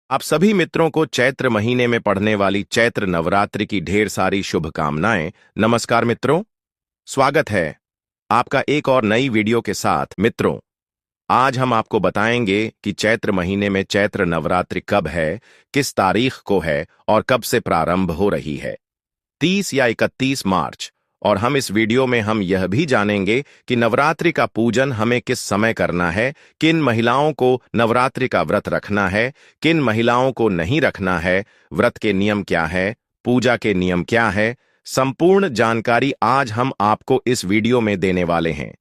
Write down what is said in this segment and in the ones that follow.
आप सभी मित्रों को चैत्र महीने में पढ़ने वाली चैत्र नवरात्रि की ढेर सारी शुभकामनाएं। नमस्कार मित्रों, स्वागत है आपका एक और नई वीडियो के साथ। मित्रों, आज हम आपको बताएंगे कि चैत्र महीने में चैत्र नवरात्रि कब है, किस तारीख को है और कब से प्रारंभ हो रही है, 30 या 31 मार्च। और हम इस वीडियो में हम यह भी जानेंगे कि नवरात्रि का पूजन हमें किस समय करना है, किन महिलाओं को नवरात्रि का व्रत रखना है, किन महिलाओं को नहीं रखना है, व्रत के नियम क्या है, पूजा के नियम क्या है। संपूर्ण जानकारी आज हम आपको इस वीडियो में देने वाले हैं।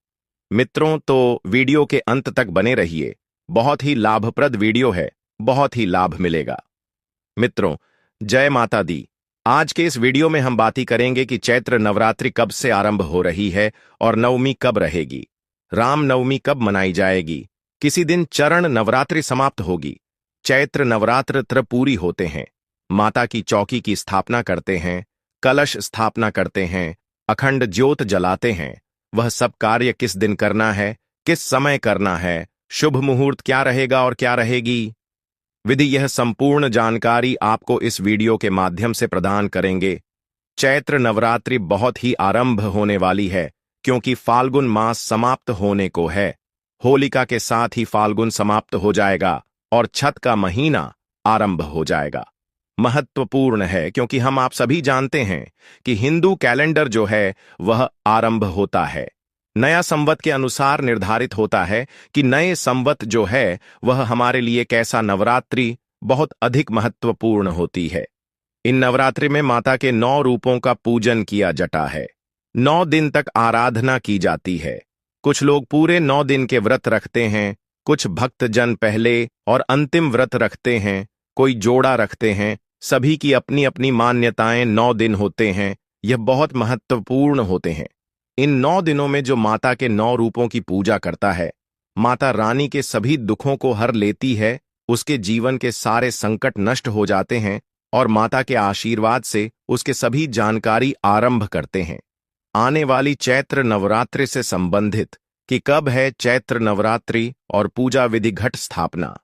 मित्रों, तो वीडियो के अंत तक बने रहिए। बहुत ही लाभप्रद वीडियो है, बहुत ही लाभ मिलेगा। मित्रों, जय माता दी। आज के इस वीडियो में हम बात करेंगे कि चैत्र नवरात्रि कब से आरंभ हो रही है और नवमी कब रहेगी, राम नवमी कब मनाई जाएगी, किसी दिन चरण नवरात्रि समाप्त होगी। चैत्र नवरात्र त्रिपुरी होते हैं, माता की चौकी की स्थापना करते हैं, कलश स्थापना करते हैं, अखंड ज्योत जलाते हैं। वह सब कार्य किस दिन करना है, किस समय करना है, शुभ मुहूर्त क्या रहेगा और क्या रहेगी, विधि, यह संपूर्ण जानकारी आपको इस वीडियो के माध्यम से प्रदान करेंगे। चैत्र नवरात्रि बहुत ही आरंभ होने वाली है, क्योंकि फाल्गुन मास समाप्त होने को है। होलिका के साथ ही फाल्गुन समाप्त हो जाएगा और छठ का महीना आरंभ हो जाएगा। महत्वपूर्ण है क्योंकि हम आप सभी जानते हैं कि हिंदू कैलेंडर जो है वह आरंभ होता है, नया संवत के अनुसार निर्धारित होता है कि नए संवत जो है वह हमारे लिए कैसा। नवरात्रि बहुत अधिक महत्वपूर्ण होती है। इन नवरात्रि में माता के 9 रूपों का पूजन किया जाता है। 9 दिन तक आराधना की जाती है। कुछ लोग पूरे 9 दिन के व्रत रखते हैं, कुछ भक्तजन पहले और अंतिम व्रत रखते हैं, कोई जोड़ा रखते हैं। सभी की अपनी अपनी मान्यताएं। 9 दिन होते हैं, यह बहुत महत्वपूर्ण होते हैं। इन 9 दिनों में जो माता के 9 रूपों की पूजा करता है, माता रानी के सभी दुखों को हर लेती है, उसके जीवन के सारे संकट नष्ट हो जाते हैं और माता के आशीर्वाद से उसके सभी जानकारी आरंभ करते हैं। आने वाली चैत्र नवरात्रि से संबंधित कि कब है चैत्र नवरात्रि और पूजा विधि, घट स्थापना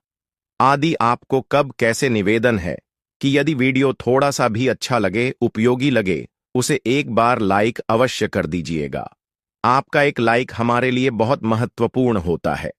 आदि आपको कब कैसे निवेदन है कि यदि वीडियो थोड़ा सा भी अच्छा लगे, उपयोगी लगे, उसे एक बार लाइक अवश्य कर दीजिएगा। आपका एक लाइक हमारे लिए बहुत महत्वपूर्ण होता है।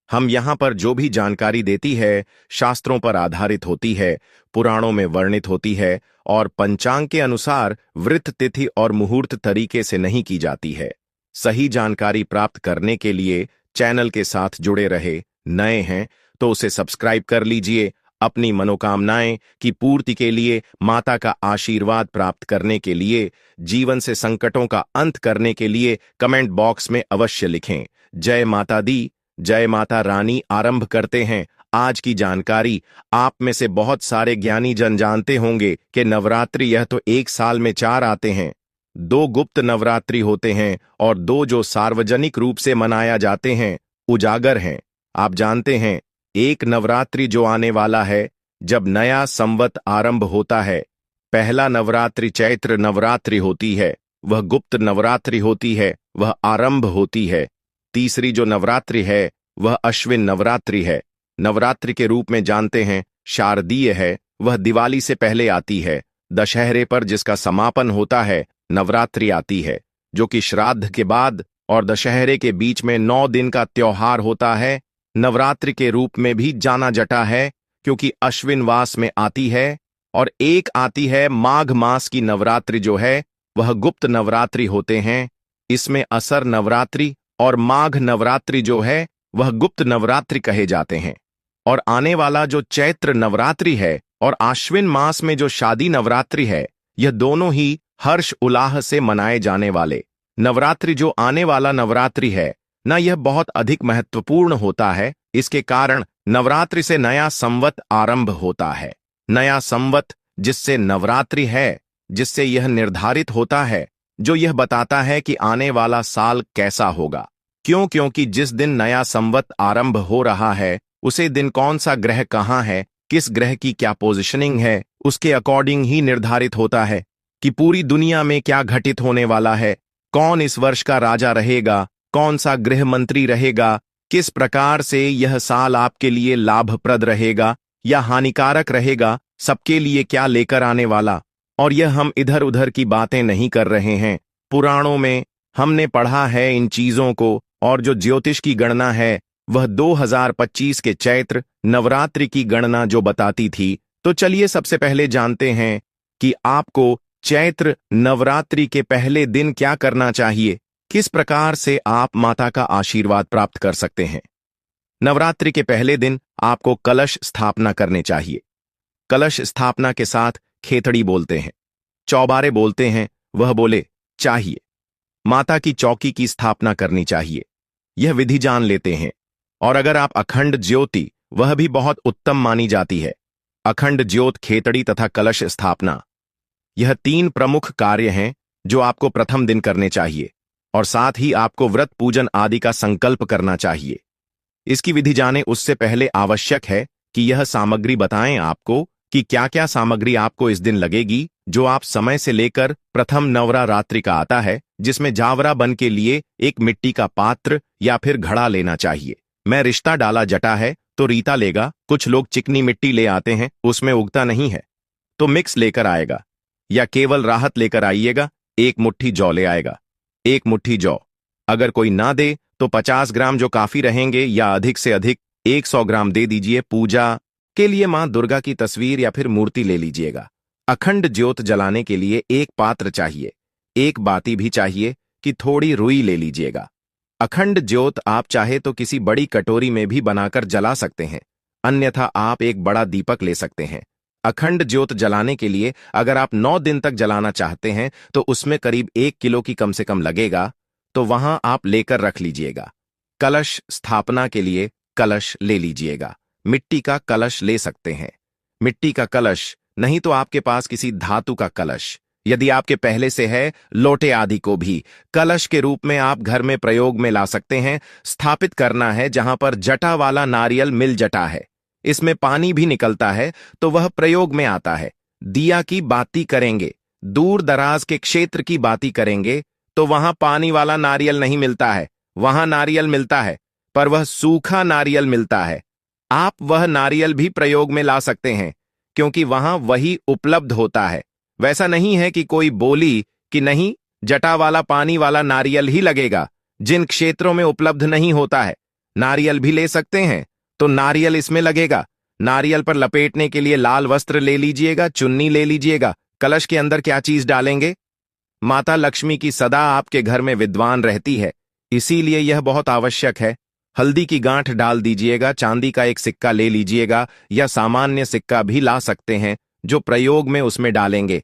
हम यहाँ पर जो भी जानकारी देती है शास्त्रों पर आधारित होती है, पुराणों में वर्णित होती है और पंचांग के अनुसार वृत्त, तिथि और मुहूर्त तरीके से नहीं की जाती है। सही जानकारी प्राप्त करने के लिए चैनल के साथ जुड़े रहे। नए हैं तो उसे सब्सक्राइब कर लीजिए। अपनी मनोकामनाएं की पूर्ति के लिए, माता का आशीर्वाद प्राप्त करने के लिए, जीवन से संकटों का अंत करने के लिए कमेंट बॉक्स में अवश्य लिखें। जय माता दी, जय माता रानी। आरंभ करते हैं आज की जानकारी। आप में से बहुत सारे ज्ञानी जन जानते होंगे कि नवरात्रि यह तो एक साल में 4 आते हैं। 2 गुप्त नवरात्रि होते हैं और 2 जो सार्वजनिक रूप से मनाया जाते हैं, उजागर हैं। आप जानते हैं, एक नवरात्रि जो आने वाला है जब नया संवत आरंभ होता है। पहला नवरात्रि चैत्र नवरात्रि होती है, वह गुप्त नवरात्रि होती है, वह आरंभ होती है। तीसरी जो नवरात्रि है वह अश्विन नवरात्रि है। नवरात्रि के रूप में जानते हैं शारदीय है, वह दिवाली से पहले आती है। दशहरे पर जिसका समापन होता है नवरात्रि आती है, जो कि श्राद्ध के बाद और दशहरे के बीच में 9 दिन का त्योहार होता है। नवरात्रि के रूप में भी जाना जाता है क्योंकि अश्विन मास में आती है। और एक आती है माघ मास की नवरात्रि जो है वह गुप्त नवरात्रि होते हैं। इसमें असर नवरात्रि और माघ नवरात्रि जो है वह गुप्त नवरात्रि कहे जाते हैं। और आने वाला जो चैत्र नवरात्रि है और आश्विन मास में जो शादी नवरात्रि है, यह दोनों ही हर्ष उल्लास से मनाए जाने वाले नवरात्रि जो आने वाला नवरात्रि है ना, यह बहुत अधिक महत्वपूर्ण होता है। इसके कारण नवरात्रि से नया संवत आरंभ होता है। नया संवत जिससे नवरात्रि है, जिससे यह निर्धारित होता है, जो यह बताता है कि आने वाला साल कैसा होगा। क्यों? क्योंकि जिस दिन नया संवत आरंभ हो रहा है उसे दिन कौन सा ग्रह कहाँ है, किस ग्रह की क्या पोजिशनिंग है, उसके अकॉर्डिंग ही निर्धारित होता है कि पूरी दुनिया में क्या घटित होने वाला है, कौन इस वर्ष का राजा रहेगा, कौन सा गृह मंत्री रहेगा, किस प्रकार से यह साल आपके लिए लाभप्रद रहेगा। या हानिकारक रहेगा, सबके लिए क्या लेकर आने वाला। और यह हम इधर उधर की बातें नहीं कर रहे हैं। पुराणों में हमने पढ़ा है इन चीजों को, और जो ज्योतिष की गणना है वह 2025 के चैत्र नवरात्रि की गणना जो बताती थी। तो चलिए सबसे पहले जानते हैं कि आपको चैत्र नवरात्रि के पहले दिन क्या करना चाहिए, किस प्रकार से आप माता का आशीर्वाद प्राप्त कर सकते हैं। नवरात्रि के पहले दिन आपको कलश स्थापना करने चाहिए। कलश स्थापना के साथ खेतड़ी बोलते हैं, चौबारे बोलते हैं, वह बोले चाहिए। माता की चौकी की स्थापना करनी चाहिए, यह विधि जान लेते हैं। और अगर आप अखंड ज्योति, वह भी बहुत उत्तम मानी जाती है। अखंड ज्योत, खेतड़ी तथा कलश स्थापना, यह 3 प्रमुख कार्य हैं जो आपको प्रथम दिन करने चाहिए। और साथ ही आपको व्रत पूजन आदि का संकल्प करना चाहिए। इसकी विधि जाने उससे पहले आवश्यक है कि यह सामग्री बताएं आपको कि क्या क्या सामग्री आपको इस दिन लगेगी, जो आप समय से लेकर प्रथम नवरात्रि का आता है, जिसमें जावरा बन के लिए एक मिट्टी का पात्र या फिर घड़ा लेना चाहिए। मैं रिश्ता डाला जटा है तो रीता लेगा। कुछ लोग चिकनी मिट्टी ले आते हैं, उसमें उगता नहीं है, तो मिक्स लेकर आएगा। या केवल राहत लेकर आइएगा, 1 मुट्ठी जौ ले आएगा। 1 मुट्ठी जौ अगर कोई ना दे तो 50 ग्राम जो काफी रहेंगे, या अधिक से अधिक 100 ग्राम दे दीजिए। पूजा के लिए मां दुर्गा की तस्वीर या फिर मूर्ति ले लीजिएगा। अखंड ज्योत जलाने के लिए 1 पात्र चाहिए, 1 बाती भी चाहिए कि थोड़ी रुई ले लीजिएगा। अखंड ज्योत आप चाहे तो किसी बड़ी कटोरी में भी बनाकर जला सकते हैं, अन्यथा आप एक बड़ा दीपक ले सकते हैं। अखंड ज्योत जलाने के लिए अगर आप 9 दिन तक जलाना चाहते हैं तो उसमें करीब 1 किलो की कम से कम लगेगा, तो वहां आप लेकर रख लीजिएगा। कलश स्थापना के लिए कलश ले लीजिएगा। मिट्टी का कलश ले सकते हैं, मिट्टी का कलश नहीं तो आपके पास किसी धातु का कलश, यदि आपके पहले से है, लोटे आदि को भी कलश के रूप में आप घर में प्रयोग में ला सकते हैं। स्थापित करना है जहां पर जटा वाला नारियल मिल जटा है, इसमें पानी भी निकलता है, तो वह प्रयोग में आता है। दिया की बाती करेंगे, दूर दराज के क्षेत्र की बाती करेंगे, तो वहां पानी वाला नारियल नहीं मिलता है, वहां नारियल मिलता है, पर वह सूखा नारियल मिलता है। आप वह नारियल भी प्रयोग में ला सकते हैं, क्योंकि वहां वही उपलब्ध होता है। वैसा नहीं है कि कोई बोली कि नहीं, जटा वाला पानी वाला नारियल ही लगेगा, जिन क्षेत्रों में उपलब्ध नहीं होता है। नारियल भी ले सकते हैं, तो नारियल इसमें लगेगा। नारियल पर लपेटने के लिए लाल वस्त्र ले लीजिएगा, चुन्नी ले लीजिएगा। कलश के अंदर क्या चीज डालेंगे? माता लक्ष्मी की सदा आपके घर में विद्वान रहती है, इसीलिए यह बहुत आवश्यक है। हल्दी की गांठ डाल दीजिएगा, चांदी का 1 सिक्का ले लीजिएगा, या सामान्य सिक्का भी ला सकते हैं जो प्रयोग में उसमें डालेंगे।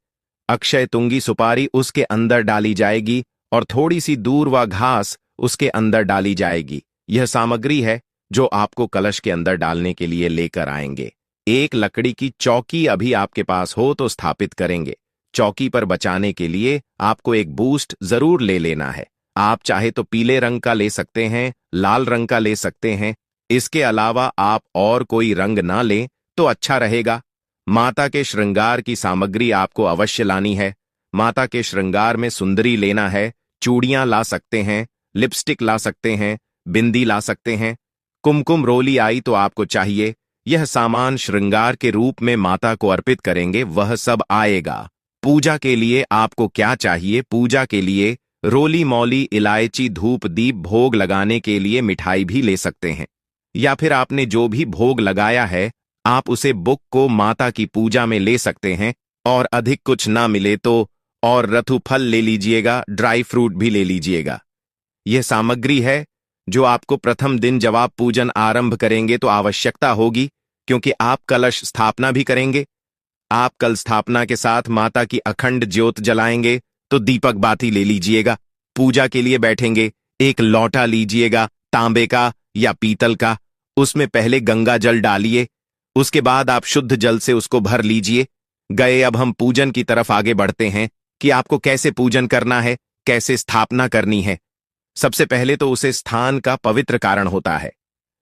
अक्षय तुंगी सुपारी उसके अंदर डाली जाएगी, और थोड़ी सी दूर व घास उसके अंदर डाली जाएगी। यह सामग्री है जो आपको कलश के अंदर डालने के लिए लेकर आएंगे। 1 लकड़ी की चौकी अभी आपके पास हो तो स्थापित करेंगे। चौकी पर बचाने के लिए आपको एक बूस्ट जरूर ले लेना है। आप चाहे तो पीले रंग का ले सकते हैं, लाल रंग का ले सकते हैं। इसके अलावा आप और कोई रंग ना लें तो अच्छा रहेगा। माता के श्रृंगार की सामग्री आपको अवश्य लानी है। माता के श्रृंगार में सुंदरी लेना है, चूड़ियां ला सकते हैं, लिपस्टिक ला सकते हैं, बिंदी ला सकते हैं, कुमकुम रोली आई तो आपको चाहिए। यह सामान श्रृंगार के रूप में माता को अर्पित करेंगे, वह सब आएगा। पूजा के लिए आपको क्या चाहिए? पूजा के लिए रोली मौली, इलायची, धूप, दीप, भोग लगाने के लिए मिठाई भी ले सकते हैं, या फिर आपने जो भी भोग लगाया है आप उसे बुक को माता की पूजा में ले सकते हैं। और अधिक कुछ ना मिले तो और रथु फल ले लीजिएगा, ड्राई फ्रूट भी ले लीजिएगा। यह सामग्री है जो आपको प्रथम दिन जब आप पूजन आरंभ करेंगे तो आवश्यकता होगी, क्योंकि आप कलश स्थापना भी करेंगे। आप कल स्थापना के साथ माता की अखंड ज्योत जलाएंगे, तो दीपक बाती ले लीजिएगा। पूजा के लिए बैठेंगे, 1 लौटा लीजिएगा, तांबे का या पीतल का, उसमें पहले गंगा जल डालिए, उसके बाद आप शुद्ध जल से उसको भर लीजिए। गए, अब हम पूजन की तरफ आगे बढ़ते हैं कि आपको कैसे पूजन करना है, कैसे स्थापना करनी है। सबसे पहले तो उसे स्थान का पवित्र कारण होता है।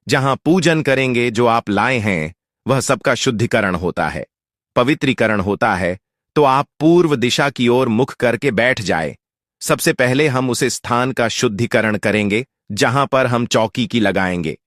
जहां पूजन करेंगे जो आप लाए हैं वह सबका शुद्धिकरण होता है, पवित्रीकरण होता है। तो आप पूर्व दिशा की ओर मुख करके बैठ जाए। सबसे पहले हम उसे स्थान का शुद्धिकरण करेंगे जहां पर हम चौकी की लगाएंगे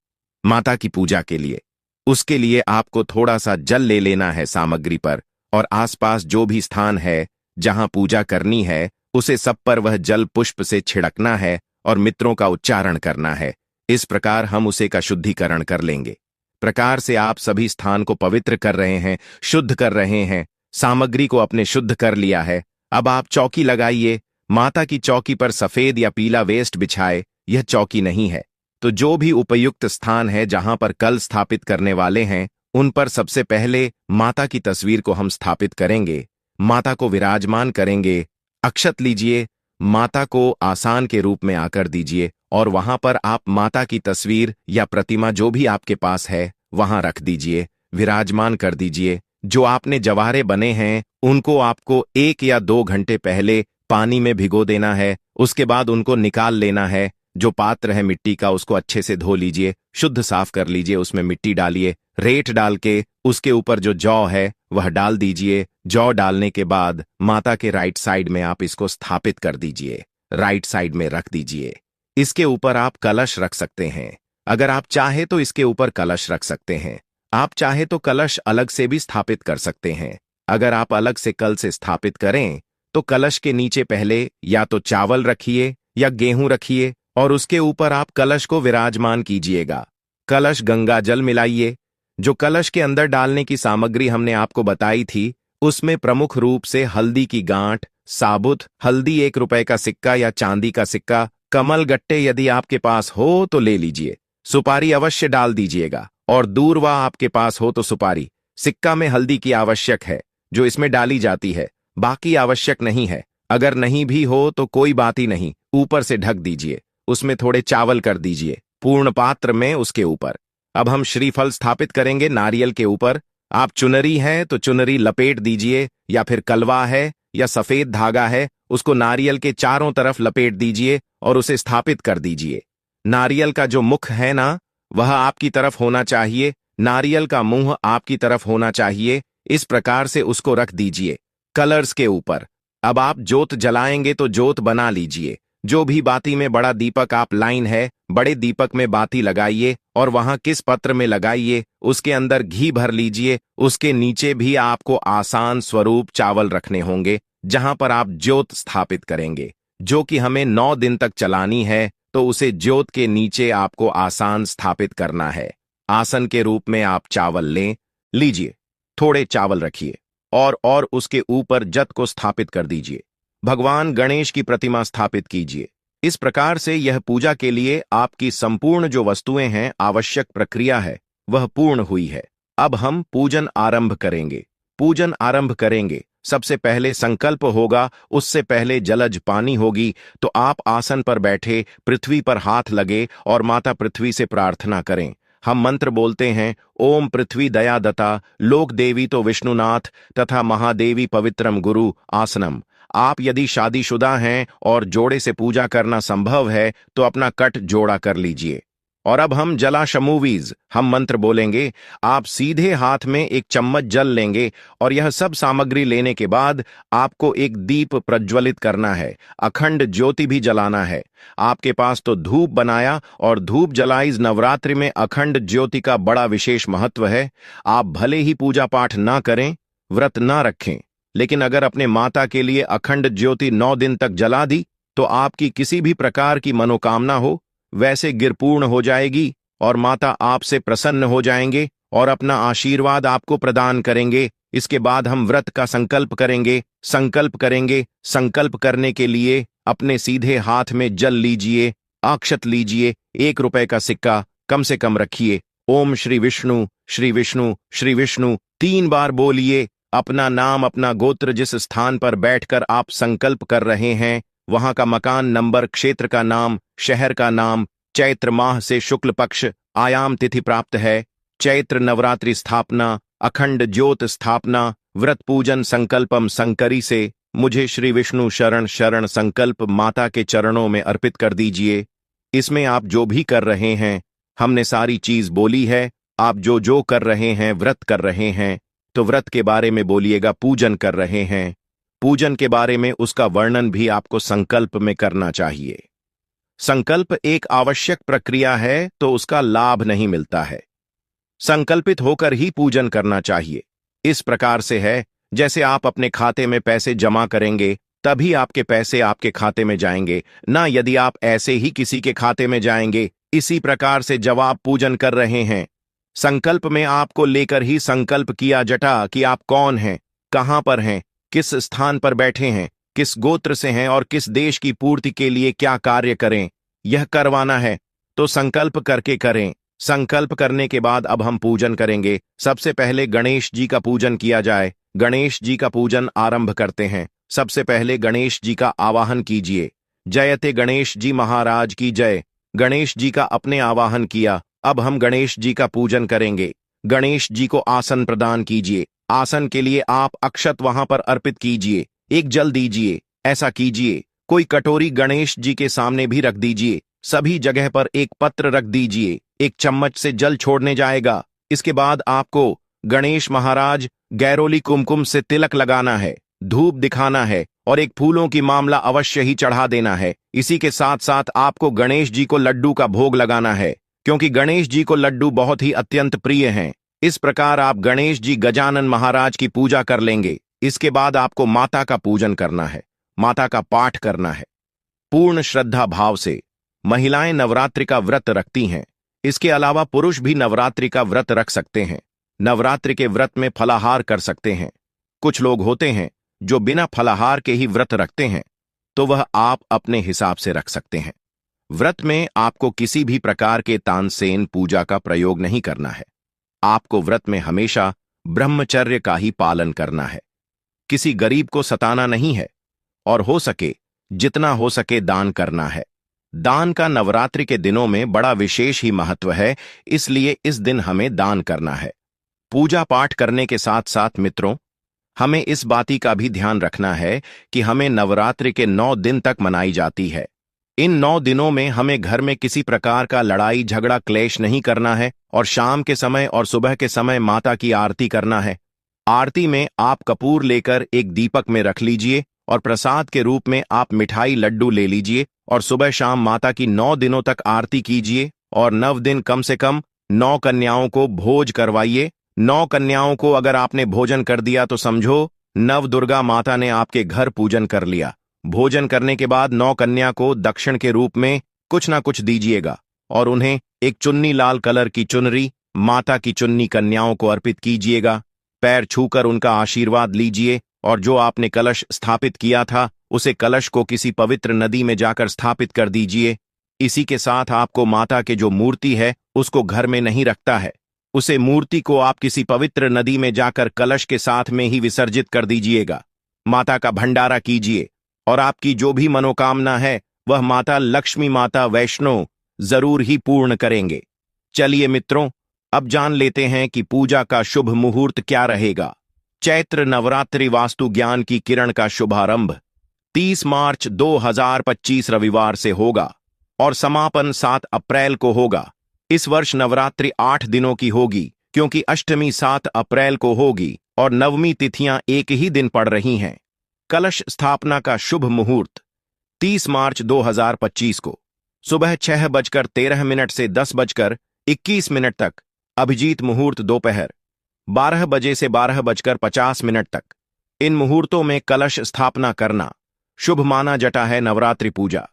माता की पूजा के लिए। उसके लिए आपको थोड़ा सा जल ले लेना है सामग्री पर, और आसपास जो भी स्थान है जहां पूजा करनी है उसे सब पर वह जल पुष्प से छिड़कना है और मित्रों का उच्चारण करना है। इस प्रकार हम उसे का शुद्धिकरण कर लेंगे। प्रकार से आप सभी स्थान को पवित्र कर रहे हैं, शुद्ध कर रहे हैं, सामग्री को अपने शुद्ध कर लिया है। अब आप चौकी लगाइए। माता की चौकी पर सफेद या पीला वेस्ट बिछाए। यह चौकी नहीं है तो जो भी उपयुक्त स्थान है जहां पर कल स्थापित करने वाले हैं उन पर सबसे पहले माता की तस्वीर को हम स्थापित करेंगे। माता को विराजमान करेंगे। अक्षत लीजिए, माता को आसन के रूप में आकर दीजिए और वहां पर आप माता की तस्वीर या प्रतिमा जो भी आपके पास है वहां रख दीजिए, विराजमान कर दीजिए। जो आपने जवारे बने हैं उनको आपको 1 या 2 घंटे पहले पानी में भिगो देना है। उसके बाद उनको निकाल लेना है। जो पात्र है मिट्टी का उसको अच्छे से धो लीजिए, शुद्ध साफ कर लीजिए, उसमें मिट्टी डालिए, रेत डाल के उसके ऊपर जो जौ है वह डाल दीजिए। जौ डालने के बाद माता के राइट साइड में आप इसको स्थापित कर दीजिए, राइट साइड में रख दीजिए। इसके ऊपर आप कलश रख सकते हैं। अगर आप चाहे तो इसके ऊपर कलश रख सकते हैं। आप चाहे तो कलश अलग से भी स्थापित कर सकते हैं। अगर आप अलग से कल से स्थापित करें तो कलश के नीचे पहले या तो चावल रखिए या गेहूं रखिए और उसके ऊपर आप कलश को विराजमान कीजिएगा। कलश गंगा जल मिलाइए। जो कलश के अंदर डालने की सामग्री हमने आपको बताई थी उसमें प्रमुख रूप से हल्दी की गांठ, साबुत हल्दी, 1 रुपए का सिक्का या चांदी का सिक्का, कमल गट्टे यदि आपके पास हो तो ले लीजिए। सुपारी अवश्य डाल दीजिएगा और दूरवा आपके पास हो तो सुपारी। सिक्का में हल्दी की आवश्यक है जो इसमें डाली जाती है, बाकी आवश्यक नहीं है। अगर नहीं भी हो तो कोई बात ही नहीं, ऊपर से ढक दीजिए। उसमें थोड़े चावल कर दीजिए पूर्ण पात्र में उसके ऊपर। अब हम श्रीफल स्थापित करेंगे नारियल के ऊपर। आप चुनरी है तो चुनरी लपेट दीजिए, या फिर कलवा है या सफेद धागा है उसको नारियल के चारों तरफ लपेट दीजिए और उसे स्थापित कर दीजिए। नारियल का जो मुख है ना वह आपकी तरफ होना चाहिए, नारियल का मुंह आपकी तरफ होना चाहिए। इस प्रकार से उसको रख दीजिए कलर्स के ऊपर। अब आप जोत जलाएंगे तो जोत बना लीजिए। जो भी बाती में बड़ा दीपक आप लाइन है, बड़े दीपक में बाती लगाइए और वहां किस पत्र में लगाइए उसके अंदर घी भर लीजिए। उसके नीचे भी आपको आसान स्वरूप चावल रखने होंगे जहां पर आप ज्योत स्थापित करेंगे, जो कि हमें 9 दिन तक चलानी है। तो उसे ज्योत के नीचे आपको आसान स्थापित करना है। आसन के रूप में आप चावल लीजिए, थोड़े चावल रखिए और उसके ऊपर जत को स्थापित कर दीजिए। भगवान गणेश की प्रतिमा स्थापित कीजिए। इस प्रकार से यह पूजा के लिए आपकी संपूर्ण जो वस्तुएं हैं, आवश्यक प्रक्रिया है, वह पूर्ण हुई है। अब हम पूजन आरंभ करेंगे। पूजन आरंभ करेंगे, सबसे पहले संकल्प होगा, उससे पहले जलज पानी होगी। तो आप आसन पर बैठे पृथ्वी पर हाथ लगे और माता पृथ्वी से प्रार्थना करें। हम मंत्र बोलते हैं, ओम पृथ्वी दया दता, लोक देवी तो विष्णुनाथ तथा महादेवी पवित्रम गुरु आसनम। आप यदि शादीशुदा हैं और जोड़े से पूजा करना संभव है तो अपना कट जोड़ा कर लीजिए। और अब हम जलाशमूवीज हम मंत्र बोलेंगे। आप सीधे हाथ में 1 चम्मच जल लेंगे और यह सब सामग्री लेने के बाद आपको एक दीप प्रज्वलित करना है, अखंड ज्योति भी जलाना है। आपके पास तो धूप बनाया और धूप जलाइज। नवरात्रि में अखंड ज्योति का बड़ा विशेष महत्व है। आप भले ही पूजा पाठ ना करें, व्रत ना रखें, लेकिन अगर अपने माता के लिए अखंड ज्योति 9 दिन तक जला दी तो आपकी किसी भी प्रकार की मनोकामना हो वैसे गिरपूर्ण हो जाएगी और माता आपसे प्रसन्न हो जाएंगे और अपना आशीर्वाद आपको प्रदान करेंगे। इसके बाद हम व्रत का संकल्प करेंगे। संकल्प करने के लिए अपने सीधे हाथ में जल लीजिए, अक्षत लीजिए, 1 रुपए का सिक्का कम से कम रखिए। ओम श्री विष्णु श्री विष्णु श्री विष्णु 3 बार बोलिए। अपना नाम, अपना गोत्र, जिस स्थान पर बैठकर आप संकल्प कर रहे हैं वहां का मकान नंबर, क्षेत्र का नाम, शहर का नाम, चैत्र माह से शुक्ल पक्ष आयाम तिथि प्राप्त है, चैत्र नवरात्रि स्थापना, अखंड ज्योत स्थापना, व्रत पूजन संकल्पम संकरी से मुझे श्री विष्णु शरण शरण संकल्प माता के चरणों में अर्पित कर दीजिए। इसमें आप जो भी कर रहे हैं हमने सारी चीज बोली है। आप जो कर रहे हैं, व्रत कर रहे हैं तो व्रत के बारे में बोलिएगा। पूजन कर रहे हैं, पूजन के बारे में उसका वर्णन भी आपको संकल्प में करना चाहिए। संकल्प एक आवश्यक प्रक्रिया है तो उसका लाभ नहीं मिलता है। संकल्पित होकर ही पूजन करना चाहिए। इस प्रकार से है जैसे आप अपने खाते में पैसे जमा करेंगे तभी आपके पैसे आपके खाते में जाएंगे, ना यदि आप ऐसे ही किसी के खाते में जाएंगे। इसी प्रकार से जब आप पूजन कर रहे हैं, संकल्प में आपको लेकर ही संकल्प किया जटा कि आप कौन हैं, कहां पर हैं, किस स्थान पर बैठे हैं, किस गोत्र से हैं और किस देश की पूर्ति के लिए क्या कार्य करें, यह करवाना है तो संकल्प करके करें। संकल्प करने के बाद अब हम पूजन करेंगे। सबसे पहले गणेश जी का पूजन किया जाए। गणेश जी का पूजन आरंभ करते हैं। सबसे पहले गणेश जी का आवाहन कीजिए। जयते गणेश जी महाराज की जय। गणेश जी का अपने आवाहन किया। अब हम गणेश जी का पूजन करेंगे। गणेश जी को आसन प्रदान कीजिए। आसन के लिए आप अक्षत वहां पर अर्पित कीजिए। एक जल दीजिए। ऐसा कीजिए कोई कटोरी गणेश जी के सामने भी रख दीजिए। सभी जगह पर एक पत्र रख दीजिए। एक चम्मच से जल छोड़ने जाएगा। इसके बाद आपको गणेश महाराज गैरोली कुमकुम से तिलक लगाना है, धूप दिखाना है और एक फूलों की मामला अवश्य ही चढ़ा देना है। इसी के साथ साथ आपको गणेश जी को लड्डू का भोग लगाना है, क्योंकि गणेश जी को लड्डू बहुत ही अत्यंत प्रिय हैं। इस प्रकार आप गणेश जी गजानन महाराज की पूजा कर लेंगे। इसके बाद आपको माता का पूजन करना है, माता का पाठ करना है। पूर्ण श्रद्धा भाव से महिलाएं नवरात्रि का व्रत रखती हैं। इसके अलावा पुरुष भी नवरात्रि का व्रत रख सकते हैं। नवरात्रि के व्रत में फलाहार कर सकते हैं। कुछ लोग होते हैं जो बिना फलाहार के ही व्रत रखते हैं, तो वह आप अपने हिसाब से रख सकते हैं। व्रत में आपको किसी भी प्रकार के तानसेन पूजा का प्रयोग नहीं करना है। आपको व्रत में हमेशा ब्रह्मचर्य का ही पालन करना है। किसी गरीब को सताना नहीं है और हो सके जितना हो सके दान करना है। दान का नवरात्रि के दिनों में बड़ा विशेष ही महत्व है, इसलिए इस दिन हमें दान करना है। पूजा पाठ करने के साथ साथ मित्रों, हमें इस बाती का भी ध्यान रखना है कि हमें नवरात्रि के 9 दिन तक मनाई जाती है। इन 9 दिनों में हमें घर में किसी प्रकार का लड़ाई झगड़ा क्लेश नहीं करना है और शाम के समय और सुबह के समय माता की आरती करना है। आरती में आप कपूर लेकर एक दीपक में रख लीजिए और प्रसाद के रूप में आप मिठाई लड्डू ले लीजिए और सुबह शाम माता की 9 दिनों तक आरती कीजिए और 9 दिन कम से कम 9 कन्याओं को भोज करवाइए। 9 कन्याओं को अगर आपने भोजन कर दिया तो समझो नव दुर्गा माता ने आपके घर पूजन कर लिया। भोजन करने के बाद 9 कन्या को दक्षिण के रूप में कुछ ना कुछ दीजिएगा और उन्हें एक चुन्नी लाल कलर की चुनरी माता की चुन्नी कन्याओं को अर्पित कीजिएगा। पैर छूकर उनका आशीर्वाद लीजिए और जो आपने कलश स्थापित किया था उसे कलश को किसी पवित्र नदी में जाकर स्थापित कर दीजिए। इसी के साथ आपको माता के जो मूर्ति है उसको घर में नहीं रखता है, उसे मूर्ति को आप किसी पवित्र नदी में जाकर कलश के साथ में ही विसर्जित कर दीजिएगा। माता का भंडारा कीजिए और आपकी जो भी मनोकामना है वह माता लक्ष्मी माता वैष्णो जरूर ही पूर्ण करेंगे। चलिए मित्रों, अब जान लेते हैं कि पूजा का शुभ मुहूर्त क्या रहेगा। चैत्र नवरात्रि वास्तु ज्ञान की किरण का शुभारंभ 30 मार्च 2025 रविवार से होगा और समापन 7 अप्रैल को होगा। इस वर्ष नवरात्रि 8 दिनों की होगी, क्योंकि अष्टमी 7 अप्रैल को होगी और नवमी तिथियां एक ही दिन पड़ रही हैं। कलश स्थापना का शुभ मुहूर्त 30 मार्च 2025 को सुबह 6:13 से 10:21 तक। अभिजीत मुहूर्त दोपहर 12 बजे से 12:50 तक। इन मुहूर्तों में कलश स्थापना करना शुभ माना जटा है। नवरात्रि पूजा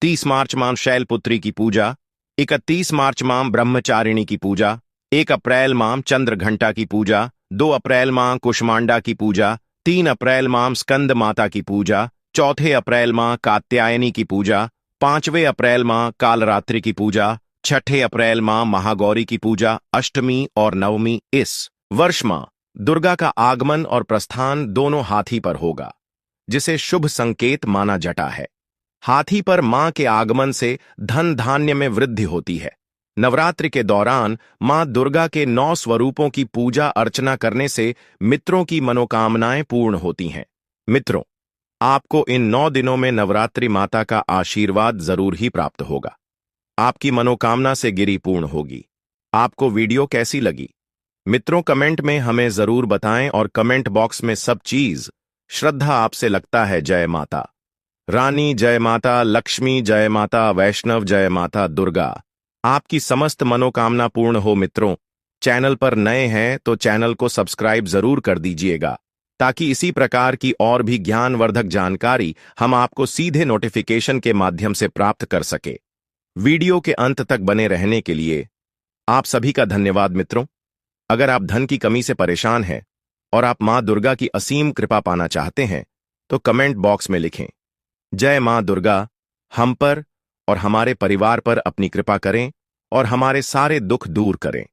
30 मार्च मां शैलपुत्री की पूजा, 31 मार्च मां ब्रह्मचारिणी की पूजा, 1 अप्रैल मां चंद्र घंटा की पूजा, 2 अप्रैल मां कुष्मांडा की पूजा, 3 अप्रैल मां स्कंद माता की पूजा, 4 अप्रैल मां कात्यायनी की पूजा, 5वें अप्रैल मां कालरात्रि की पूजा, 6 अप्रैल मां महागौरी की पूजा, अष्टमी और नवमी। इस वर्ष मां दुर्गा का आगमन और प्रस्थान दोनों हाथी पर होगा, जिसे शुभ संकेत माना जटा है। हाथी पर मां के आगमन से धन धान्य में वृद्धि होती है। नवरात्रि के दौरान मां दुर्गा के 9 स्वरूपों की पूजा अर्चना करने से मित्रों की मनोकामनाएं पूर्ण होती हैं। मित्रों, आपको इन 9 दिनों में नवरात्रि माता का आशीर्वाद जरूर ही प्राप्त होगा। आपकी मनोकामना से गिरी पूर्ण होगी। आपको वीडियो कैसी लगी मित्रों, कमेंट में हमें जरूर बताएं और कमेंट बॉक्स में सब चीज श्रद्धा आपसे लगता है। जय माता रानी, जय माता लक्ष्मी, जय माता वैष्णव, जय माता दुर्गा। आपकी समस्त मनोकामना पूर्ण हो मित्रों। चैनल पर नए हैं तो चैनल को सब्सक्राइब जरूर कर दीजिएगा, ताकि इसी प्रकार की और भी ज्ञानवर्धक जानकारी हम आपको सीधे नोटिफिकेशन के माध्यम से प्राप्त कर सके। वीडियो के अंत तक बने रहने के लिए आप सभी का धन्यवाद मित्रों। अगर आप धन की कमी से परेशान हैं और आप मां दुर्गा की असीम कृपा पाना चाहते हैं तो कमेंट बॉक्स में लिखें, जय मां दुर्गा, हम पर और हमारे परिवार पर अपनी कृपा करें और हमारे सारे दुख दूर करें।